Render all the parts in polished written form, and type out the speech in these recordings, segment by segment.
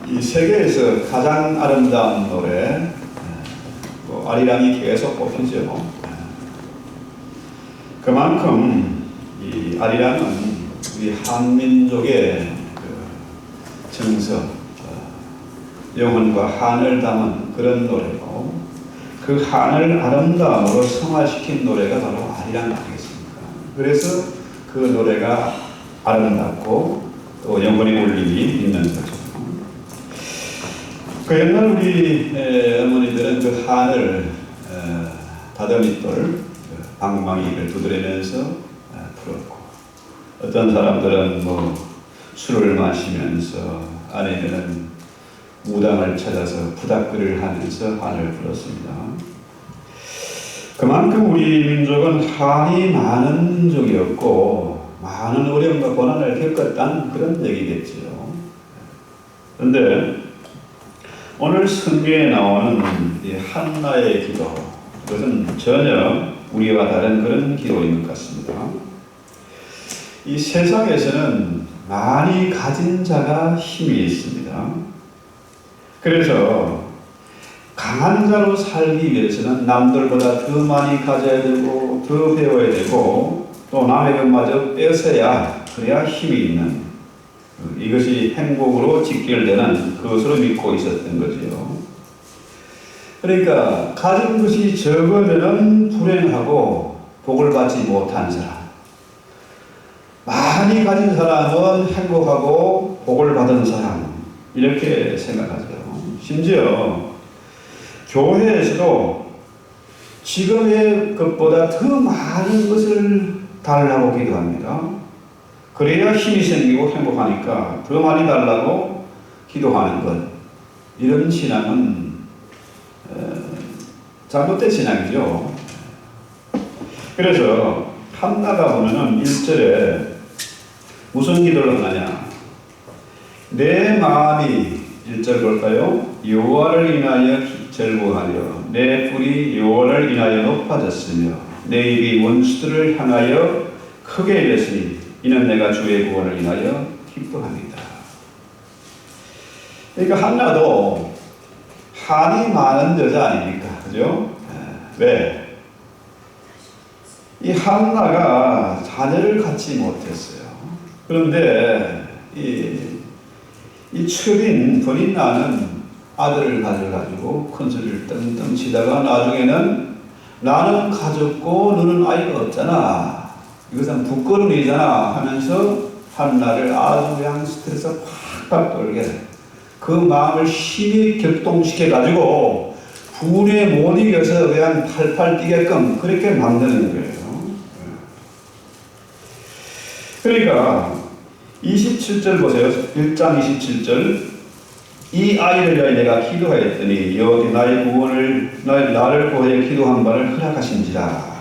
이 세계에서 가장 아름다운 노래, 아리랑이 계속 뽑히죠. 그만큼 이 아리랑은 우리 한민족의 정서, 영혼과 한을 담은 그런 노래고, 그 한을 아름다움으로 성화시킨 노래가 바로 아리랑 아니겠습니까? 그래서 그 노래가 아름답고 또 영혼의 울림이 있는 거죠. 그 옛날 우리 어머니들은 그 한을 다더미돌 방망이를 두드리면서 풀었고, 어떤 사람들은 술을 마시면서, 아니면은 무당을 찾아서 부닥거리를 하면서 한을 풀었습니다. 그만큼 우리 민족은 한이 많은 민족이었고 많은 어려움과 고난을 겪었다는 그런 얘기겠지요. 그런데 오늘 성경에 나오는 이 한나의 기도, 그것은 전혀 우리와 다른 그런 기도인 것 같습니다. 이 세상에서는 많이 가진 자가 힘이 있습니다. 그래서 강한 자로 살기 위해서는 남들보다 더 많이 가져야 되고 더 배워야 되고 또 남의 것마저 뺏어야, 그래야 힘이 있는, 이것이 행복으로 직결되는 그것으로 믿고 있었던 거지요. 그러니까 가진 것이 적으면 불행하고 복을 받지 못한 사람, 많이 가진 사람은 행복하고 복을 받은 사람, 이렇게 생각하죠. 심지어 교회에서도 지금의 것보다 더 많은 것을 달라고 기도합니다. 그래야 힘이 생기고 행복하니까 더 많이 달라고 기도하는 것, 이런 신앙은 잘못된 신앙이죠. 그래서 한나가 보면은 1절에 무슨 기도를 하느냐, 내 마음이, 1절 볼까요? 여호와를 인하여 절부하려 내 뿔이 여호와를 인하여 높아졌으며 내 입이 원수들을 향하여 크게 이랬으니 이는 내가 주의 구원을 인하여 기뻐합니다. 그러니까 한나도 한이 많은 여자 아닙니까? 그죠? 왜? 이 한나가 자녀를 갖지 못했어요. 그런데 이 철인 브린나는 아들을 가져가지고 큰 소리를 떵떵 치다가 나중에는 나는 가졌고 너는 아이가 없잖아, 이것은 부끄러움이잖아 하면서 한나를 아주 그냥 스트레스 팍팍 돌게, 그 마음을 심히 격동시켜가지고 분에 못 이겨서 그냥 팔팔 뛰게끔 그렇게 만드는 거예요. 그러니까 27절 보세요. 1장 27절. 이 아이를 위하여 내가 기도하였더니 여호와께 나의 구원을, 나를 구하여 기도한 바를 허락하신지라.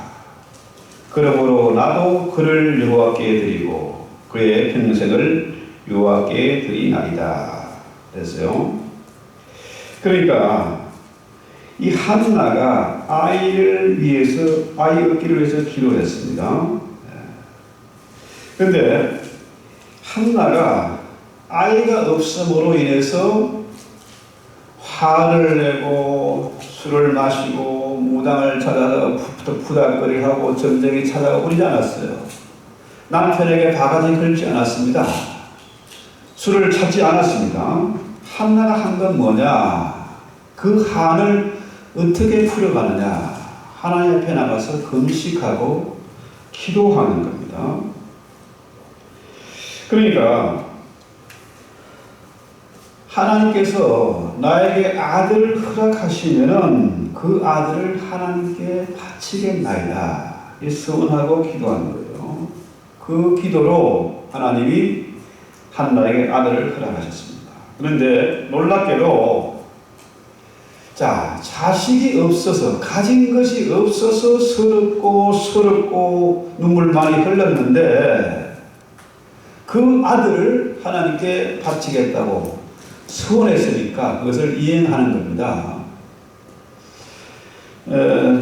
그러므로 나도 그를 여호와께 드리고 그의 평생을 여호와께 드리나이다. 그랬어요. 그러니까 이 한나가 아이를 위해서, 아이 얻기를 위해서 기도했습니다. 그런데 한나가 아이가 없음으로 인해서 화를 내고 술을 마시고 무당을 찾아서 부닥거리를 하고 점쟁이 찾아가 그러지 않았어요. 남편에게 바가지 걸지 않았습니다. 술을 찾지 않았습니다. 한나가 한 건 뭐냐, 그 한을 어떻게 풀어가느냐, 하나님 앞에 나가서 금식하고 기도하는 겁니다. 그러니까 하나님께서 나에게 아들을 허락하시면은 그 아들을 하나님께 바치겠나이다, 이 서원하고 기도하는 거예요. 그 기도로 하나님이 한나에게 아들을 허락하셨습니다. 그런데 놀랍게도 자식이 없어서, 가진 것이 없어서 서럽고 눈물 많이 흘렸는데 그 아들을 하나님께 바치겠다고 서원했으니까 그것을 이행하는 겁니다.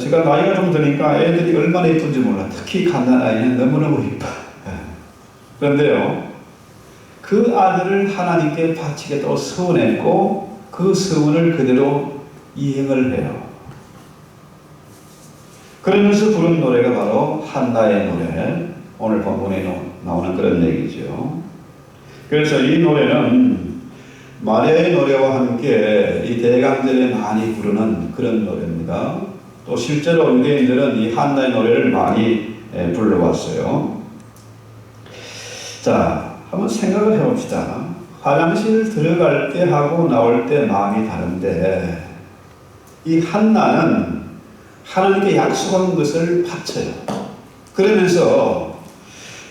제가 나이가 좀 드니까 애들이 얼마나 이쁜지 몰라. 특히 갓난 아이는 너무너무 이뻐. 그런데요, 그 아들을 하나님께 바치겠다고 서원했고 그 서원을 그대로 이행을 해요. 그러면서 부른 노래가 바로 한나의 노래, 오늘 본문에 나오는 그런 얘기죠. 그래서 이 노래는 마리아의 노래와 함께 이 대강절에 많이 부르는 그런 노래입니다. 또 실제로 유대인들은 이 한나의 노래를 많이 불러왔어요. 자, 한번 생각을 해봅시다. 화장실 들어갈 때 하고 나올 때 마음이 다른데 이 한나는 하나님께 약속한 것을 바쳐요. 그러면서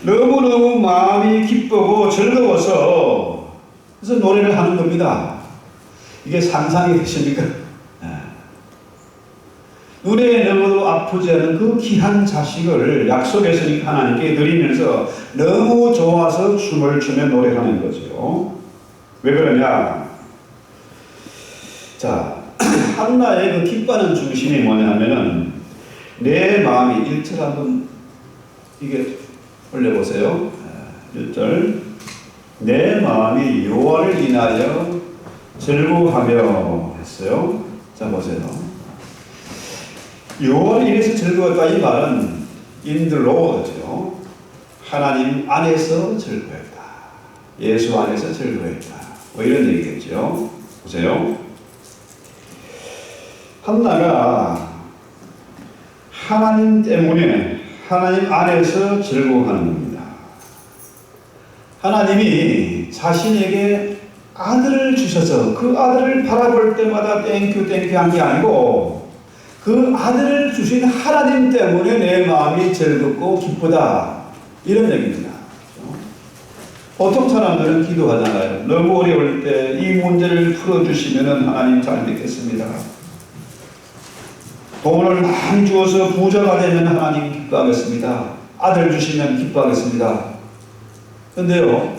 너무너무 마음이 기쁘고 즐거워서 그래서 노래를 하는 겁니다. 이게 상상이 되십니까? 눈에 너무도 아프지 않은 그 귀한 자식을 약속했으니까 하나님께 드리면서 너무 좋아서 춤을 추며 노래하는 거죠. 왜 그러냐? 자, 한나의 그 기뻐하는 중심이 뭐냐면은 내 마음이 1절 한번 이게 올려보세요. 1절 내 마음이 여호와를 인하여 즐거워하며 했어요. 자 보세요. 여호와를 인해서 즐거웠다 이 말은 in the Lord죠. 하나님 안에서 즐거웠다. 예수 안에서 즐거웠다. 뭐 이런 얘기겠죠. 보세요. 한나가 하나님 때문에 하나님 안에서 즐거워하는 겁니다. 하나님이 자신에게 아들을 주셔서 그 아들을 바라볼 때마다 땡큐 땡큐 한 게 아니고 그 아들을 주신 하나님 때문에 내 마음이 즐겁고 기쁘다. 이런 얘기입니다. 보통 사람들은 기도하잖아요. 너무 어려울 때 이 문제를 풀어주시면 하나님 잘 믿겠습니다. 돈을 많이 주어서 부자가 되면 하나님 기뻐하겠습니다. 아들 주시면 기뻐하겠습니다. 근데요,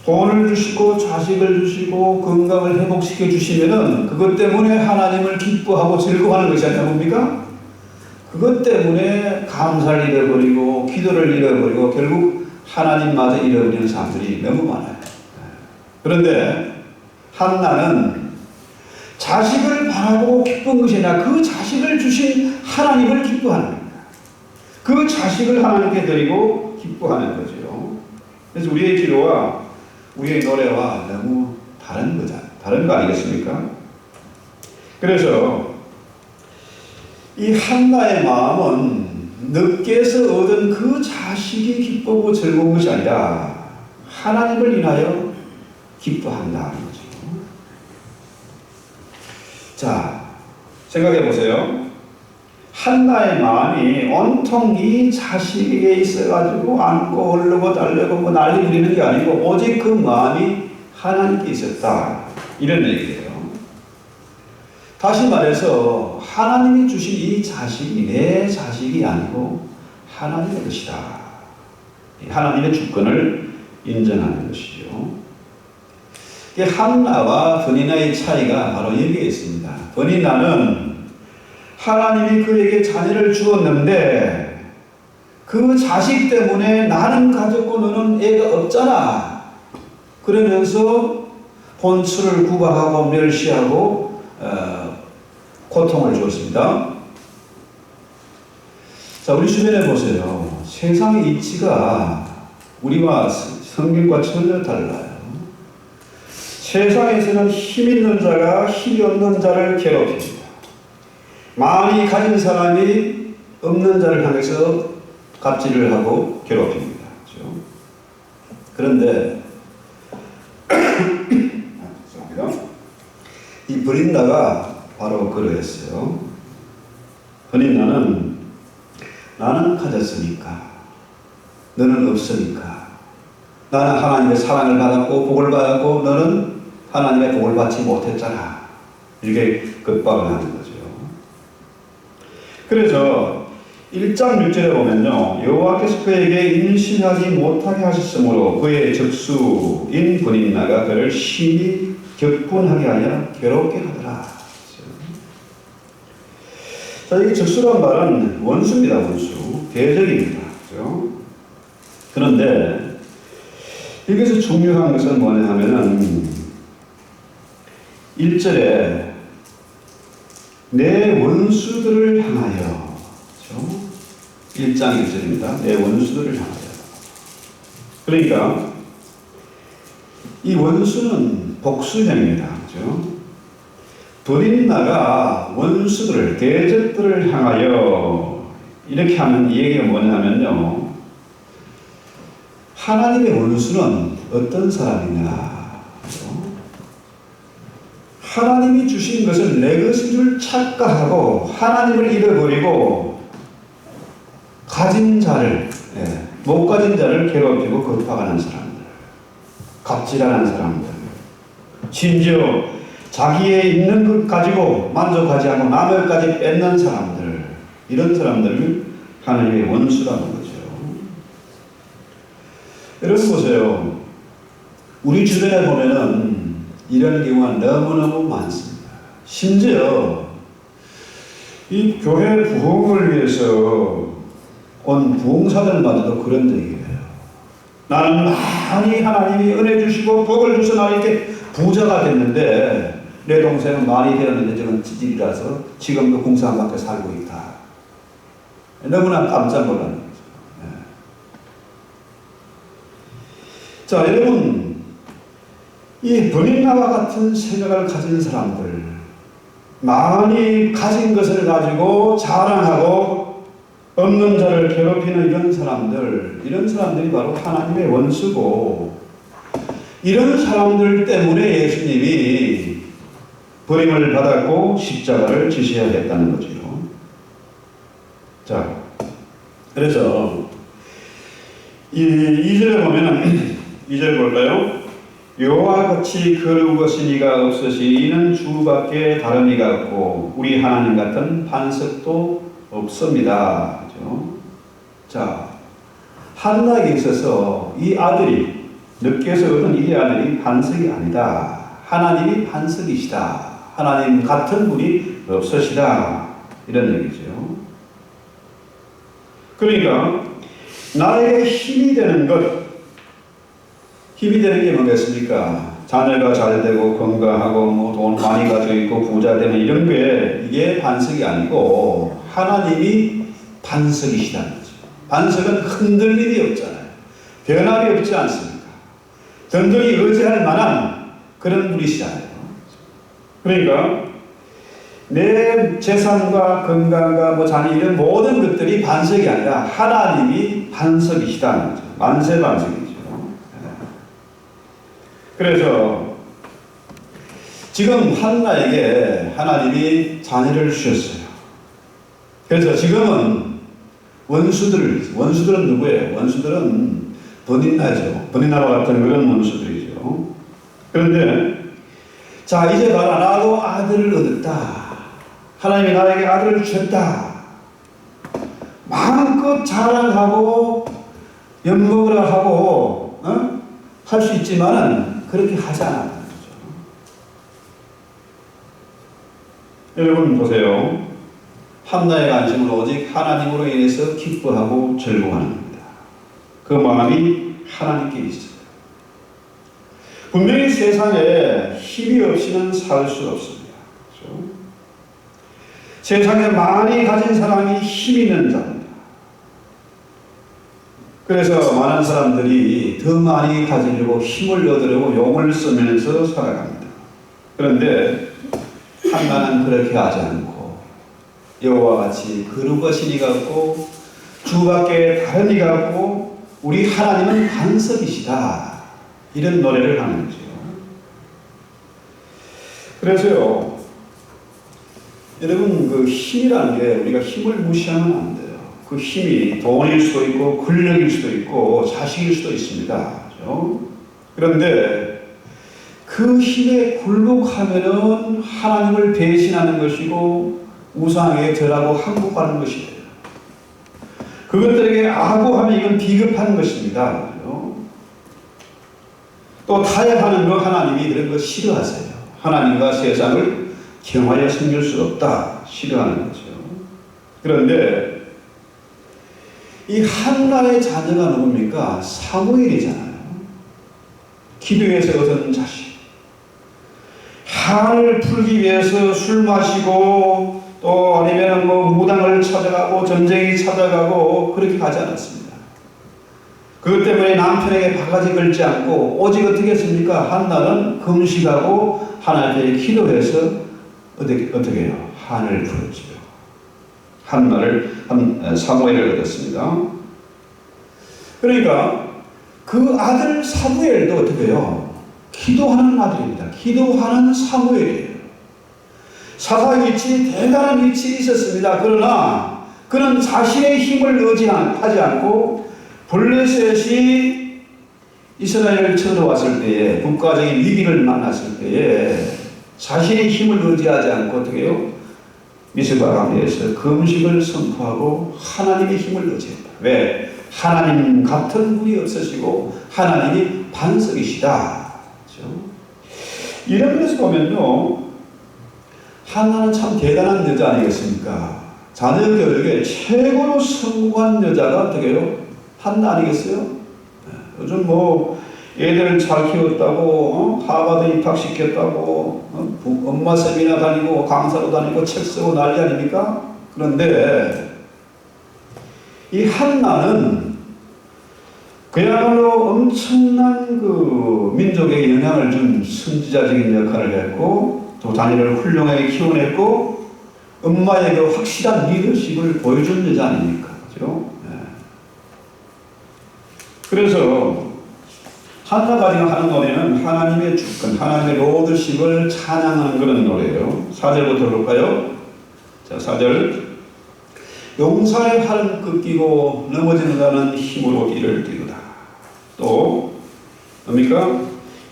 돈을 주시고 자식을 주시고 건강을 회복시켜 주시면은 그것 때문에 하나님을 기뻐하고 즐거워하는 것이 아니라 뭡니까? 그것 때문에 감사를 잃어버리고 기도를 잃어버리고 결국 하나님마저 잃어버리는 사람들이 너무 많아요. 그런데 한나는 자식을 바라보고 기쁜 것이 아니라 그 자식을 주신 하나님을 기뻐하는 겁니다. 그 자식을 하나님께 드리고 기뻐하는 거죠. 그래서 우리의 기도와 우리의 노래와 너무 다른 거잖아요. 다른 거 아니겠습니까? 그래서 이 한나의 마음은 늦게서 얻은 그 자식이 기쁘고 즐거운 것이 아니라 하나님을 인하여 기뻐한다는 거죠. 자, 생각해 보세요. 한나의 마음이 온통 이 자식에게 있어가지고 안고 얼르고 달래고 뭐 난리 부리는 게 아니고 오직 그 마음이 하나님께 있었다. 이런 얘기예요. 다시 말해서 하나님이 주신 이 자식이 내 자식이 아니고 하나님의 것이다. 하나님의 주권을 인정하는 것이죠. 한나와 브니나의 차이가 바로 여기에 있습니다. 브니나는 하나님이 그에게 자녀를 주었는데 그 자식 때문에 나는 가졌고 너는 애가 없잖아. 그러면서 본처를 구박하고 멸시하고 고통을 주었습니다. 자, 우리 주변에 보세요. 세상의 이치가 우리와 성경과 전혀 달라요. 세상에서는 힘 있는 자가 힘이 없는 자를 괴롭힙니다. 많이 가진 사람이 없는 자를 향해서 갑질을 하고 괴롭힙니다. 그렇죠? 그런데 죄송합니다. 이 브린다가 바로 그러했어요. 브린다는 나는 가졌으니까 너는 없으니까 나는 하나님의 사랑을 받았고 복을 받았고 너는 하나님의 복을 받지 못했잖아. 이렇게 급박을 하는 거죠. 그래서 1장 6절에 보면요. 여호와께서 그에게 임신하지 못하게 하셨으므로 그의 적수인 브린나가 그를 심히 격분하게 하여 괴롭게 하더라. 자, 이 적수란 말은 원수입니다. 원수. 대적입니다. 그렇죠? 그런데 여기서 중요한 것은 뭐냐 하면은 1절에 내 원수들을 향하여, 그렇죠? 1장 1절입니다. 내 원수들을 향하여. 그러니까 이 원수는 복수형입니다. 그렇죠? 브린나가 원수들을, 대적들을 향하여 이렇게 하는 얘기가 뭐냐면요, 하나님의 원수는 어떤 사람이냐, 그렇죠? 하나님이 주신 것을 내 것인 줄 착각하고 하나님을 잃어버리고 가진 자를, 못 가진 자를 괴롭히고 겁박하는 사람들, 갑질하는 사람들, 심지어 자기의 있는 것 가지고 만족하지 않고 남의 것까지 뺏는 사람들, 이런 사람들을 하나님의 원수라는 거죠. 여러분 보세요. 우리 주변에 보면은 이런 경우가 너무너무 많습니다. 심지어 이 교회 부흥을 위해서 온 부흥사들마저도 그런 얘기예요. 나는 많이 하나님이 은혜 주시고 복을 주셔서 나 이렇게 부자가 됐는데 내 동생은 많이 되었는데 저는 찌질이라서 지금도 공사장 밖에 살고 있다. 너무나 깜짝 놀라는 거죠. 자, 여러분, 이 브린나와 같은 생각을 가진 사람들, 많이 가진 것을 가지고 자랑하고 없는 자를 괴롭히는 이런 사람들이 바로 하나님의 원수고, 이런 사람들 때문에 예수님이 버림을 받았고 십자가를 지셔야 했다는 거죠. 자, 그래서 이 2절에 보면은 2절 볼까요? 여호와 같이 거룩하신 이가 없으시 이는 주밖에 다른 이가 없고 우리 하나님 같은 반석도 없습니다. 그렇죠? 자, 한나에게 있어서 이 아들이 늦게서 얻은 이 아들이 반석이 아니다. 하나님이 반석이시다. 하나님 같은 분이 없으시다. 이런 얘기죠. 그러니까 나에게 힘이 되는 것, 힘이 되는 게 뭐겠습니까? 자녀가 잘 되고 건강하고 뭐 돈 많이 가지고 있고 부자 되는 이런 게 이게 반석이 아니고 하나님이 반석이시다는 거죠. 반석은 흔들림이 없잖아요. 변함이 없지 않습니까? 든든히 의지할 만한 그런 분이시잖아요. 그러니까 내 재산과 건강과 뭐 자녀 이런 모든 것들이 반석이 아니라 하나님이 반석이시다는 거죠. 만세 반석이죠. 그래서 지금 한나에게 하나님이 자녀를 주셨어요. 그래서 지금은 원수들은 누구예요? 원수들은 버닌나죠. 버닌나와 같은 그런 원수들이죠. 그런데 자, 이제 봐라. 나도 아들을 얻었다. 하나님이 나에게 아들을 주셨다. 마음껏 자랑하고 엿먹으라 하고 할 수 있지만은 그렇게 하지 않았다는 거죠. 여러분 보세요. 한나의 관심은 오직 하나님으로 인해서 기뻐하고 즐거워하는 겁니다. 그 마음이 하나님께 있어요. 분명히 세상에 힘이 없이는 살 수 없습니다. 그렇죠? 세상에 많이 가진 사람이 힘 있는 자입니다. 그래서 많은 사람들이 더 많이 가지려고 힘을 얻으려고 용을 쓰면서 살아갑니다. 그런데 한나는 그렇게 하지 않고 여호와 같이 거룩하신 이가 없고 주밖에 다른 이가 없고 우리 하나님은 반석이시다. 이런 노래를 하는 거죠. 그래서요, 여러분 그 힘이라는 게 우리가 힘을 무시하면 안 돼요. 그 힘이 돈일 수도 있고 권력일 수도 있고 자식일 수도 있습니다. 그렇죠? 그런데 그 힘에 굴복하면은 하나님을 배신하는 것이고 우상에 절하고 항복하는 것이에요. 그것들에게 아부하면 이건 비겁한 것입니다. 그렇죠? 또 타협하는 거 하나님이 그런 거 싫어하세요. 하나님과 세상을 경하여 섬길 수 없다. 싫어하는 거죠. 그런데 이 한나의 자녀가 누굽니까? 사무엘이잖아요. 기도에서 얻은 자신. 한을 풀기 위해서 술 마시고 또 아니면 뭐 무당을 찾아가고 전쟁이 찾아가고 그렇게 가지 않았습니다. 그것 때문에 남편에게 바가지 걸지 않고 오직 어떻게 했습니까? 한나는 금식하고 하나님께 기도해서 어떻게 해요? 한을 풀었지요. 사무엘을 얻었습니다. 그러니까 그 아들 사무엘도 어떻게 해요? 기도하는 아들입니다. 기도하는 사무엘이에요. 사사의 위치, 대단한 위치에 있었습니다. 그러나 그는 자신의 힘을 의지하지 않고 블레셋이 이스라엘을 쳐들어왔을 때에 국가적인 위기를 만났을 때에 자신의 힘을 의지하지 않고 어떻게 해요? 미스바 강에서 금식을 선포하고 하나님의 힘을 의지했다. 왜? 하나님 같은 분이 없으시고 하나님이 반석이시다. 그렇죠? 이런 면에서 보면요, 한나는 참 대단한 여자 아니겠습니까? 자녀 교육에 최고로 성공한 여자가 어떻게 해요? 한나 아니겠어요? 요즘 뭐 애들 잘 키웠다고 하버드 입학시켰다고 엄마 세미나 다니고 강사로 다니고 책 쓰고 난리 아닙니까? 그런데 이 한나는 그야말로 엄청난 그 민족에 영향을 준 선지자적인 역할을 했고 또 자녀를 훌륭하게 키워냈고 엄마의 그 확실한 리더십을 보여준 여자 아닙니까? 그렇죠? 네. 그래서 한나가 지금 하는 노래는 하나님의 주권, 하나님의 로드십을 찬양하는 그런 노래예요. 4절부터 볼까요? 자, 4절. 용사의 팔은 꺾이고 넘어지는 자는 힘으로 이를 띄우다. 또 뭡니까?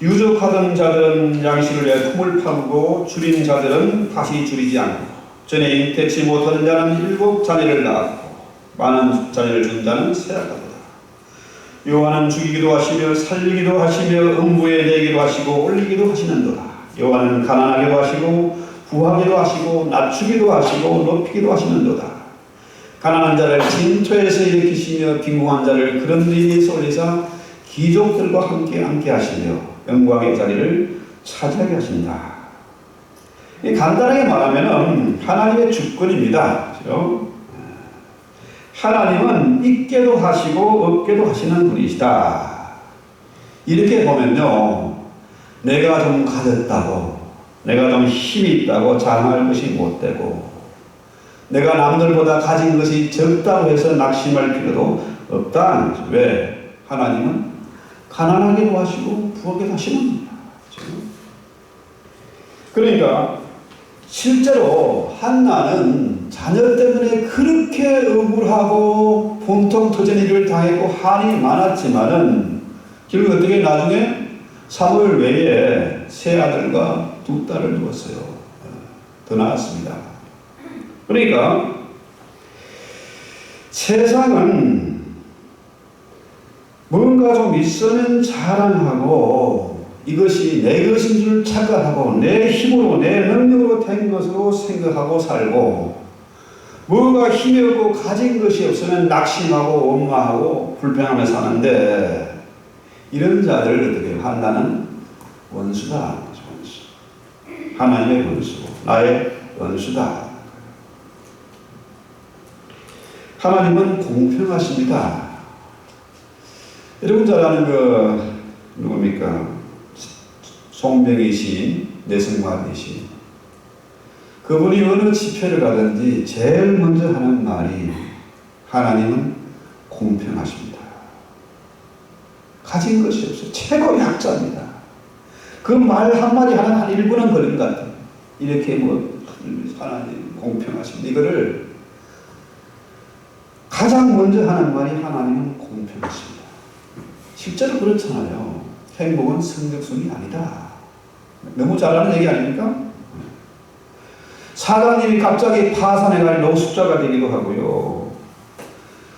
유족하던 자들은 양식을 위해 품을 파고 줄인 자들은 다시 줄이지 않고 전에 잉태치 못하는 자는 7 자녀를 낳았고 많은 자녀를 준 자는 세아가도다. 여호와는 죽이기도 하시며 살리기도 하시며 음부에 내기도 하시고 올리기도 하시는도다. 여호와는 가난하기도 하시고 부하기도 하시고 낮추기도 하시고 높이기도 하시는도다. 가난한 자를 진토에서 일으키시며 빈궁한 자를 그런 데 위에서 올리사 귀족들과 함께 하시며 영광의 자리를 차지하게 하신다. 간단하게 말하면 하나님의 주권입니다. 그렇죠? 하나님은 있게도 하시고 없게도 하시는 분이시다. 이렇게 보면요, 내가 좀 가졌다고, 내가 좀 힘이 있다고 자랑할 것이 못되고, 내가 남들보다 가진 것이 적다고 해서 낙심할 필요도 없다. 왜? 하나님은 가난하게도 하시고 부하게도 하시는 분이다. 그러니까 실제로 한나는 자녀 때문에 그렇게 억울하고 분통 터진 일을 당했고 한이 많았지만은 결국 어떻게 나중에 사무엘 외에 세 아들과 2 딸을 두었어요. 더 낳았습니다. 그러니까 세상은 뭔가 좀 있으면 자랑하고 이것이 내 것인 줄 착각하고 내 힘으로 내 능력으로 된 것으로 생각하고 살고 뭐가 힘이 없고 가진 것이 없으면 낙심하고 원망하고 불평하며 사는데 이런 자들을 어떻게 해요? 한나는 원수다. 원수. 하나님의 원수. 나의 원수다. 하나님은 공평하십니다. 여러분 잘 아는 그 누굽니까? 송병희 시인, 내승환 시인. 그분이 어느 집회를 가든지 제일 먼저 하는 말이 하나님은 공평하십니다. 가진 것이 없어요. 최고 약자입니다. 그 말 한마디 하나 한 1분은 걸린 것 같아요. 이렇게 뭐 하나님 공평하십니다. 이거를 가장 먼저 하는 말이 하나님은 공평하십니다. 실제로 그렇잖아요. 행복은 성적순이 아니다. 너무 잘하는 얘기 아닙니까? 사장님이 갑자기 파산해가 노숙자가 되기도 하고요.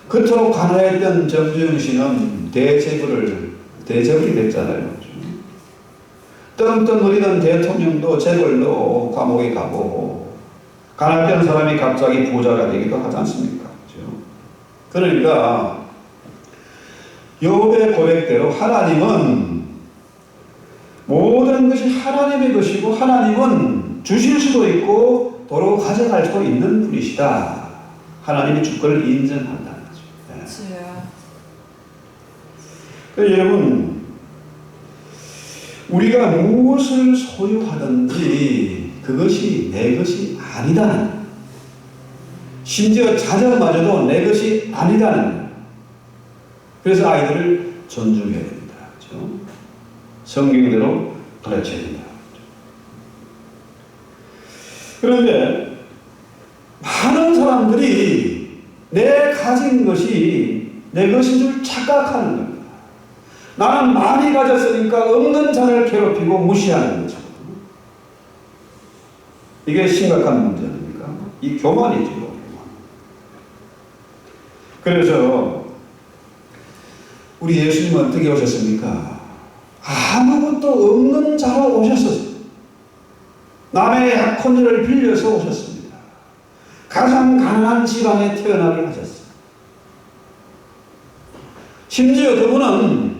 그토록 가난했던 정주영 씨는 대재벌이 됐잖아요. 떵떵거리던 대통령도 재벌로 감옥에 가고 가난했던 사람이 갑자기 부자가 되기도 하지 않습니까? 그러니까 욥의 고백대로 하나님은 모든 것이 하나님의 것이고 하나님은 주실 수도 있고 도로 가져갈 수도 있는 분이시다. 하나님의 주권을 인정한다는 거죠. 네. 여러분, 우리가 무엇을 소유하든지 그것이 내 것이 아니다는, 심지어 자녀마저도 내 것이 아니다는, 그래서 아이들을 존중해야 됩니다. 그렇죠? 성경대로 가르쳐야 된다. 그런데 많은 사람들이 내 가진 것이 내 것인 줄 착각하는 겁니다. 나는 많이 가졌으니까 없는 자를 괴롭히고 무시하는 거죠. 이게 심각한 문제 아닙니까? 이 교만이죠. 교만. 그래서 우리 예수님은 어떻게 오셨습니까? 아무것도 없는 자로 오셨어요. 남의 약혼들을 빌려서 오셨습니다. 가장 가난한 집안에 태어나게 하셨어요. 심지어 그분은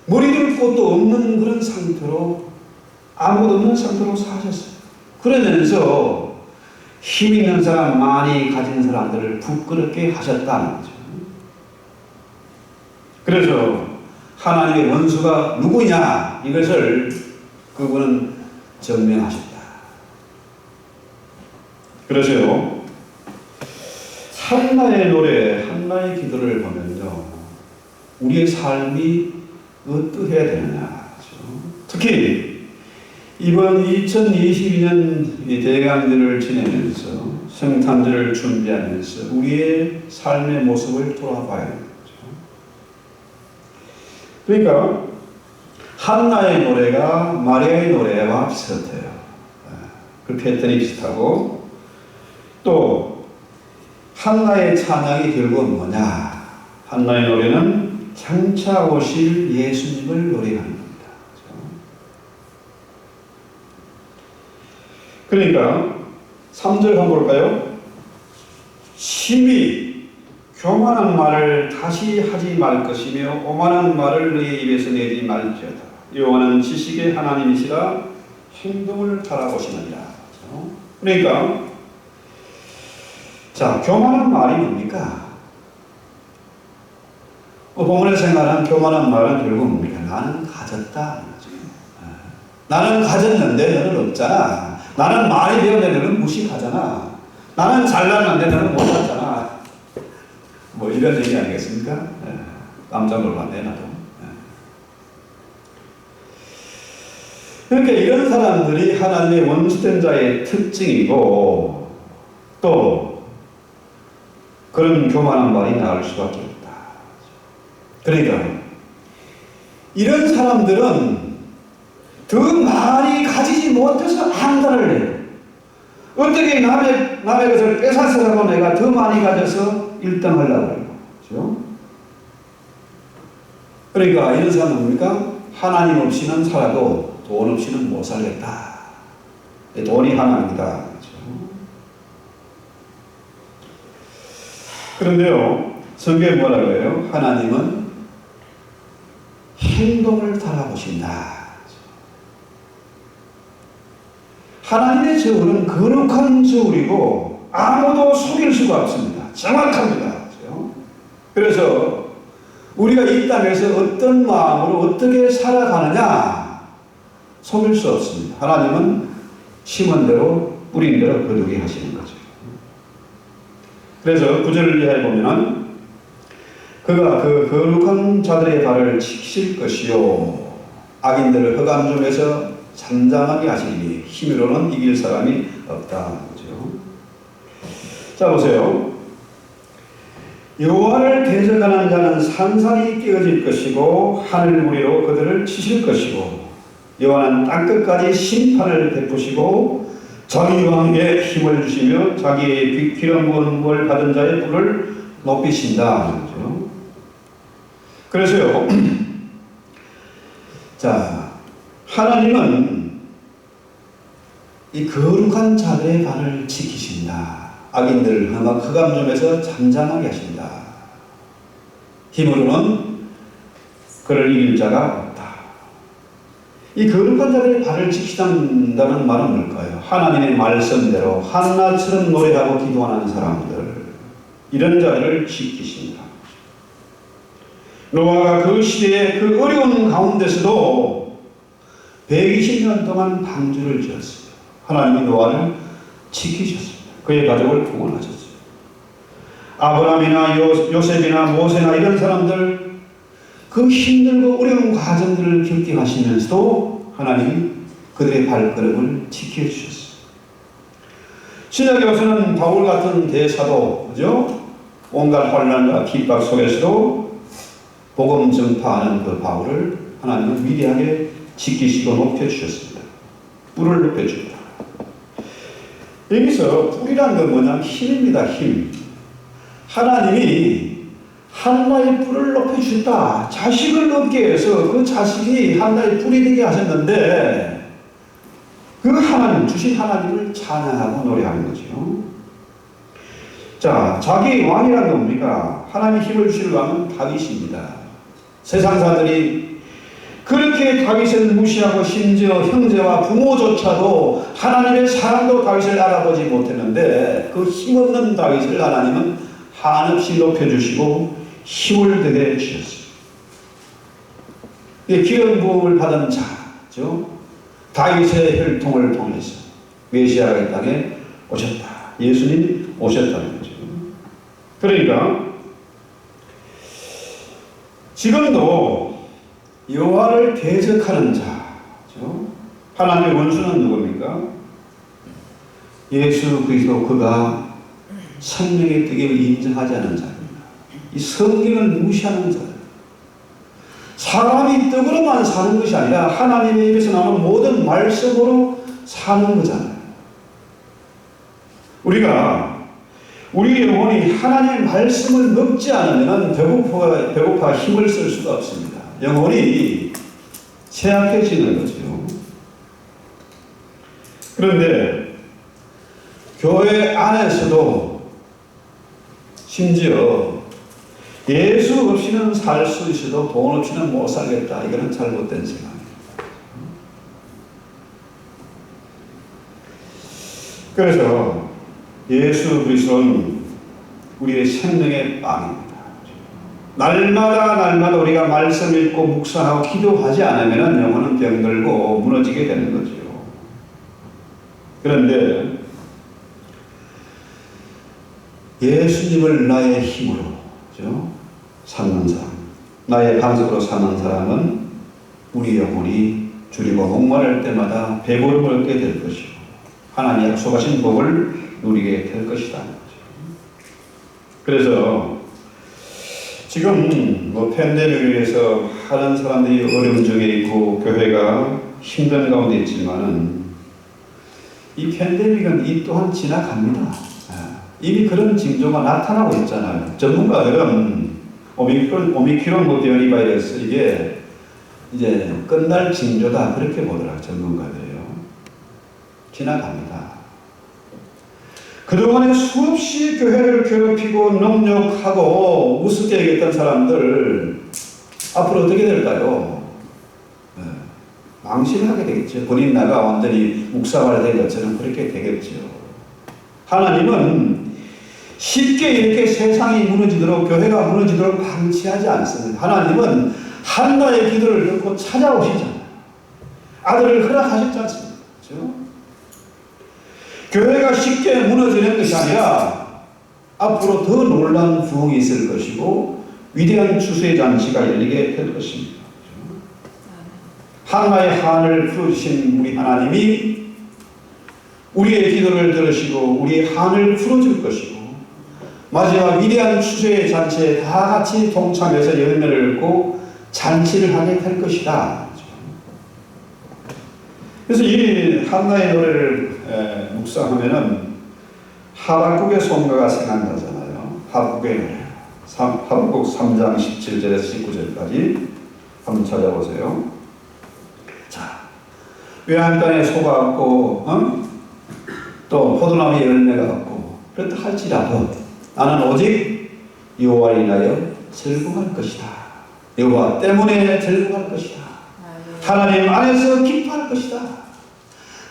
머리 둘 곳도 없는 그런 상태로, 아무것도 없는 상태로 사셨어요. 그러면서 힘 있는 사람, 많이 가진 사람들을 부끄럽게 하셨다는 거죠. 그래서 하나님의 원수가 누구냐, 이것을 그분은 증명하셨다. 그래서요, 한나의 노래, 한나의 기도를 보면요, 우리의 삶이 어떠해야 되느냐. 특히 이번 2022년 대강절을 지내면서, 성탄절을 준비하면서 우리의 삶의 모습을 돌아봐야 되는 거죠. 그러니까 한나의 노래가 마리아의 노래와 비슷해요. 그 패턴이 비슷하고, 또 한나의 찬양이 결국은 뭐냐? 한나의 노래는 장차 오실 예수님을 노래하는 겁니다. 그러니까 3절 한번 볼까요? 심히 교만한 말을 다시 하지 말 것이며 오만한 말을 너희 입에서 내지 말지어다. 여호와는 지식의 하나님이시라 행동을 바라보시느니라. 그러니까 자, 교만한 말이 뭡니까? 본문에 생각하는 교만한 말은 결국 뭡니까? 나는 가졌다. 나는 가졌는데 너는 없잖아. 나는 많이 배웠는데 너는 무식하잖아. 나는 잘났는데 너는 못났잖아. 뭐 이런 얘기 아니겠습니까? 깜짝 놀랐네 나도. 그러니까 이런 사람들이 하나님의 원수된 자의 특징이고, 또 그런 교만한 말이 나올 수밖에 없다. 그러니까 이런 사람들은 더 많이 가지지 못해서 한탄을 해요. 어떻게 남의 것을 뺏어서라도 내가 더 많이 가져서 1등 하려고 해요. 그렇죠? 그러니까 이런 사람은 뭡니까? 하나님 없이는 살아도 돈 없이는 못 살겠다. 돈이 하나님이다. 그렇죠? 그런데요, 성경에 뭐라고 해요? 하나님은 행동을 바라보신다. 하나님의 저울은 거룩한 저울이고 아무도 속일 수가 없습니다. 정확합니다. 그렇죠? 그래서 우리가 이 땅에서 어떤 마음으로 어떻게 살아가느냐 속일 수 없습니다. 하나님은 심은 대로 뿌린 대로 거두게 하시는 거죠. 그래서 9절을 이해해 보면 그가 그 거룩한 자들의 발을 지키실 것이요 악인들을 흑암 중에서 잠잠하게 하시니 힘으로는 이길 사람이 없다. 그죠? 자 보세요. 여호와를 대적하는 자는 산산이 깨어질 것이고 하늘 무리로 그들을 치실 것이고 여호와는 땅끝까지 심판을 베푸시고 자기 왕에게 힘을 주시며 자기의 기름 부은 물 받은 자의 뿔을 높이신다. 그죠? 그래서요. 자, 하나님은 이 거룩한 자들의 발을 지키신다. 악인들을 흑암 중에서 잠잠하게 하신다. 힘으로는 그를 이길 자가 없다. 이 거룩한 자들의 발을 지키신다는 말은 뭘까요? 하나님의 말씀대로 한나처럼 노래하고 기도하는 사람들, 이런 자들을 지키신다. 노아가 그 시대의 그 어려운 가운데서도 120년 동안 방주를 지었습니다. 하나님이 노아를 지키셨습니다. 그의 가족을 구원하셨습니다. 아브라함이나 요셉이나 모세나 이런 사람들, 그 힘들고 어려운 과정들을 겪게 하시면서도 하나님이 그들의 발걸음을 지켜주셨어요. 신약에 와서는 바울 같은 대사도, 그죠? 온갖 혼란과 핍박 속에서도 복음 전파하는 그 바울을 하나님은 위대하게 지키시고 높여주셨습니다. 뿔을 높여줍니다. 여기서 뿔이란 건 뭐냐면 힘입니다. 힘. 하나님이 한나의 뿔을 높여주셨다. 자식을 얻게 해서 그 자식이 한나의 뿔이 되게 하셨는데, 그 하나님, 주신 하나님을 찬양하고 노래하는 거죠. 자, 자기 왕이란 뭡니까? 하나님의 힘을 주실 왕은 다윗입니다. 세상 사람들이 그렇게 다윗을 무시하고 심지어 형제와 부모조차도 하나님의 사랑도 다윗을 알아보지 못했는데, 그 힘없는 다윗을 하나님은 한없이 높여주시고 힘을 되게 주셨어요. 기름 부음을 받은 자죠. 다윗의 혈통을 통해서 메시아가 이 땅에 오셨다. 예수님이 오셨다는 거죠. 그러니까 지금도 여호와를 대적하는 자죠. 하나님의 원수는 누굽니까? 예수 그리스도, 그가 생명의 떡임을 인정하지 않은 자입니다. 이 성경을 무시하는 자. 사람이 떡으로만 사는 것이 아니라 하나님의 입에서 나오는 모든 말씀으로 사는 거잖아요. 우리가 우리 영혼이 하나님의 말씀을 먹지 않으면 배고파 힘을 쓸 수가 없습니다. 영혼이 쇠약해지는 거죠. 그런데 교회 안에서도 심지어 예수 없이는 살 수 있어도 돈 없이는 못 살겠다. 이거는 잘못된 생각이에요. 그래서 예수 그리스도는 우리의 생명의 빵입니다. 날마다 우리가 말씀 읽고 묵상하고 기도하지 않으면 영혼은 병들고 무너지게 되는 거죠. 그런데 예수님을 나의 힘으로, 그렇죠? 사는 사람, 나의 반석으로 사는 사람은 우리 영혼이 줄이고 목마를 때마다 배부름을 얻게 될 것이고 하나님 약속하신 복을 누리게 될 것이다. 그래서 지금 팬데믹을 위해서 많은 사람들이 어려운 중에 있고 교회가 힘든 가운데 있지만은 이 팬데믹은 이 또한 지나갑니다. 이미 그런 징조가 나타나고 있잖아요. 전문가들은 오미크론 변이 바이러스, 이게 이제 끝날 징조다, 그렇게 보더라고요. 전문가들이요. 지나갑니다. 그동안에 수없이 교회를 괴롭히고 능욕하고 우습게 얘기했던 사람들 앞으로 어떻게 될까요? 망신하게 되겠죠. 본인 나가 완전히 묵사발된 것처럼 그렇게 되겠죠. 하나님은 쉽게 이렇게 세상이 무너지도록, 교회가 무너지도록 방치하지 않습니다. 하나님은 한나의 기도를 듣고 찾아오시잖아요. 아들을 허락하셨지 않습니까? 그렇죠? 교회가 쉽게 무너지는 것이 아니라 앞으로 더 놀라운 부흥이 있을 것이고 위대한 추수의 잔치가 열리게 될 것입니다. 한나의 한을 풀어주신 우리 하나님이 우리의 기도를 들으시고 우리의 한을 풀어줄 것이고 마지막 위대한 추수의 잔치에 다 같이 동참해서 열매를 얻고 잔치를 하게 될 것이다. 그래서 이 한나의 노래를 묵상하면은 하박국의 송가가 생각나잖아요. 하박국 3장 17절에서 19절까지 한번 찾아보세요. 자, 외한 땅에 소가 없고 또 포도나무에 열매가 없고 그렇다 할지라도 나는 오직 여호와를 인하여 즐거워할 것이다. 여호와 때문에 즐거워할 것이다. 하나님 안에서 기뻐할 것이다.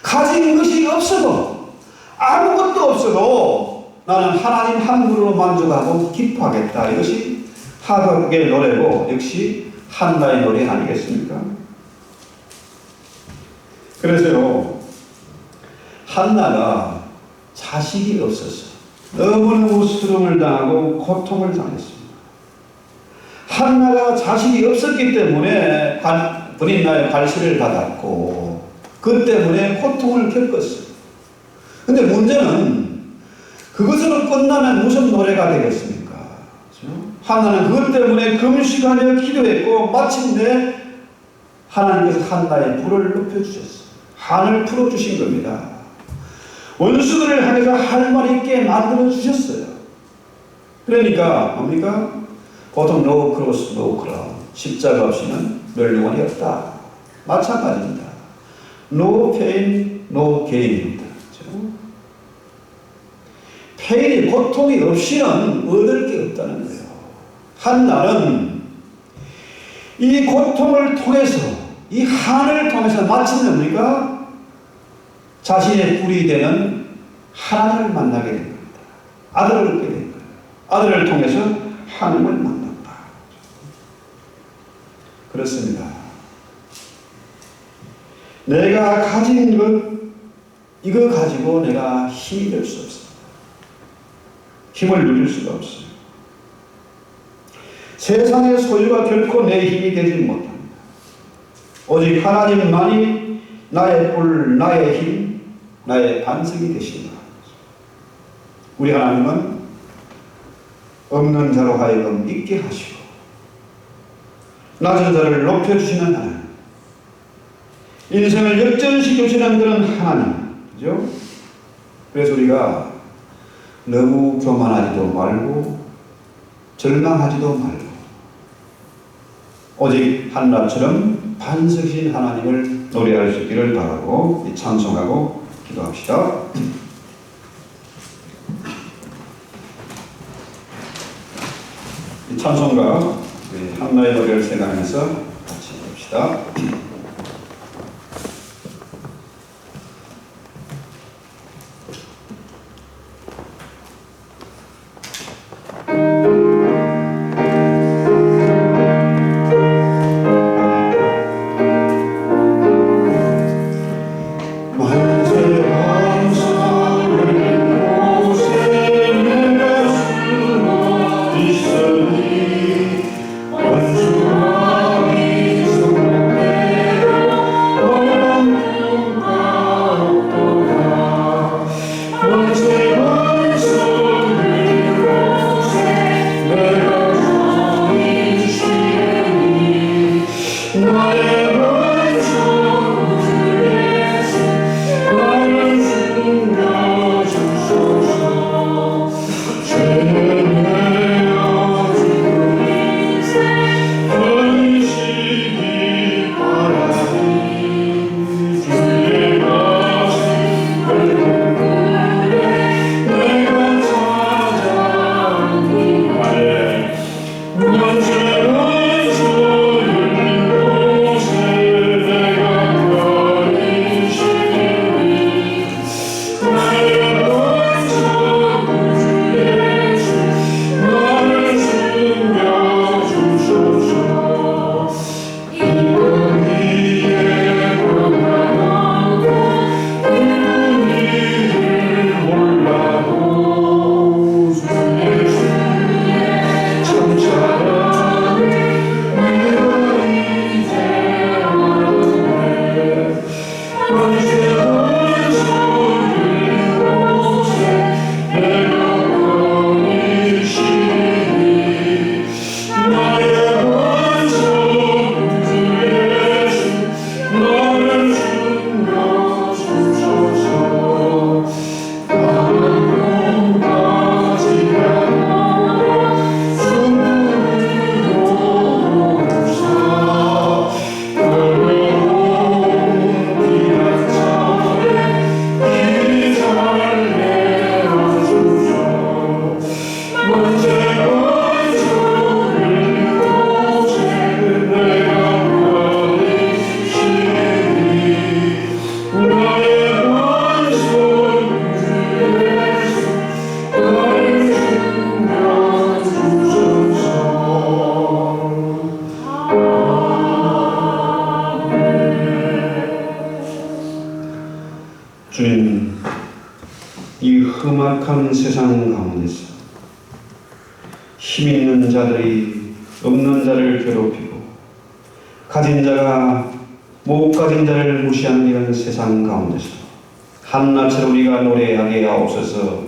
가진 것이 없어도, 아무것도 없어도 나는 하나님 한 분으로 만족하고 기뻐하겠다. 이것이 하박국의 노래고 역시 한나의 노래 아니겠습니까? 그래서요, 한나가 자식이 없어서 너무너무 수lum을 당하고 고통을 당했습니다. 한나가 자식이 없었기 때문에 브린나의 발시를 받았고 그 때문에 고통을 겪었어요. 근데 문제는 그것으로 끝나면 무슨 노래가 되겠습니까? 그렇죠? 한나는 그것 때문에 금식하며 기도했고 마침내 하나님께서 한나의 불을 높여주셨어요. 한을 풀어주신 겁니다. 원수들을 향해서 할 말 있게 만들어주셨어요. 그러니까 뭡니까? 보통 no cross, no crown. 십자가 없이는 멸류관이 없다. 마찬가지입니다. No pain, no gain입니다. 그렇죠? 페인이, 고통이 없이는 얻을 게 없다는 거예요. 한나는 이 고통을 통해서, 이 한을 통해서 마침내 뭡니까? 자신의 뿔이 되는 하나님을 만나게 된 겁니다. 아들을 얻게 된 거예요. 아들을 통해서 하나님을 만났다. 그렇습니다. 내가 가진 것, 이거 가지고 내가 힘이 될 수 없습니다. 힘을 누릴 수가 없어요. 세상의 소유가 결코 내 힘이 되지 못합니다. 오직 하나님만이 나의 뿔, 나의 힘, 나의 반석이 되신다. 우리 하나님은 없는 자로 하여금 있게 하시고 낮은 자를 높여주시는 하나님, 인생을 역전시켜주시는 그런 하나님, 그죠? 그래서 우리가 너무 교만하지도 말고 절망하지도 말고 오직 한나처럼 반석이신 하나님을 노래할 수 있기를 바라고 찬송하고 기도합시다. 이 찬송가 한나의 노래를 생각하면서 같이 봅시다. 주님, 이 험악한 세상 가운데서 힘 있는 자들이 없는 자를 괴롭히고 가진 자가 못 가진 자를 무시하는 이런 세상 가운데서 한나처럼 우리가 노래하게 하옵소서.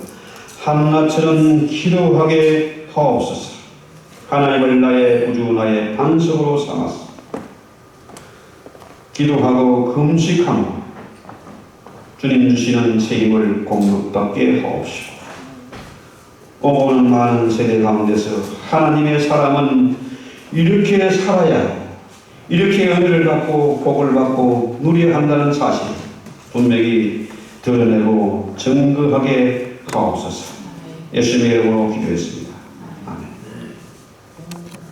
한나처럼 기도하게 하옵소서. 하나님을 나의 구주 나의 반석으로 삼아서 기도하고 금식하며 주님 주시는 새 힘을 공급받게 하옵시고, 오는 많은 세대 가운데서 하나님의 사람은 이렇게 살아야 이렇게 은혜를 받고 복을 받고 누려야 한다는 사실 분명히 드러내고 증거하게 하옵소서. 예수님의 이름으로 기도했습니다.